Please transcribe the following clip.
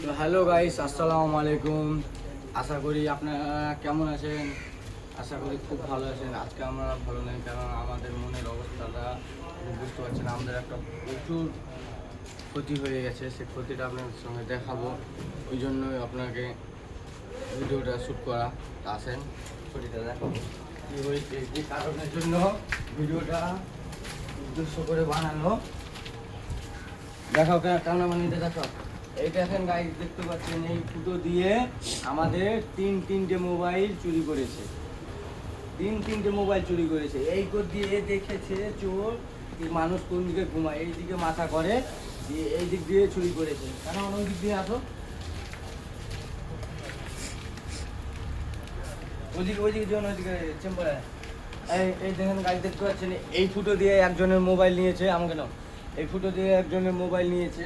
তো hello guys, আসসালামু আলাইকুম। আশা করি আপনারা কেমন আছেন। আশা করি খুব ভালো আছেন। আজকে আমরা ভালো নেই, কারণ আমাদের মনের অবস্থাটা বুঝতে পারছেন। আমাদের একটা প্রচুর ক্ষতি হয়ে গেছে, সেই ক্ষতিটা আপনাদের সঙ্গে দেখাবো। ওই জন্যই আপনাকে ভিডিওটা শ্যুট করা। আসেন, ক্ষতিটা দেখাবো কী হয়েছে, কী কারণের জন্য ভিডিওটা উদ্দেশ্য করে বানানো। দেখাও ক্যামেরাম্যানটা দেখাও। এই দেখেন গাইস, দেখতে পাচ্ছেন এই ফুটো দিয়ে আমাদের তিনটে মোবাইল চুরি করেছে। তিনটে মোবাইল চুরি করেছে। এই কোড দিয়ে দেখেছে চোর কি মানুষ কোন দিকে ঘুমায়, এই দিকে মাথা করে দিয়ে এই দিক দিয়ে চুরি করেছে। কেন ওই দিক দিয়ে আসো, ওইদিকে জন, ওইদিকে চেম্বারে। এই দেখেন গাইস, দেখতে পাচ্ছেন এই ফুটো দিয়ে একজনের মোবাইল নিয়েছে। আমাকে নাও, এই ফুটো দিয়ে একজনের মোবাইল নিয়েছে।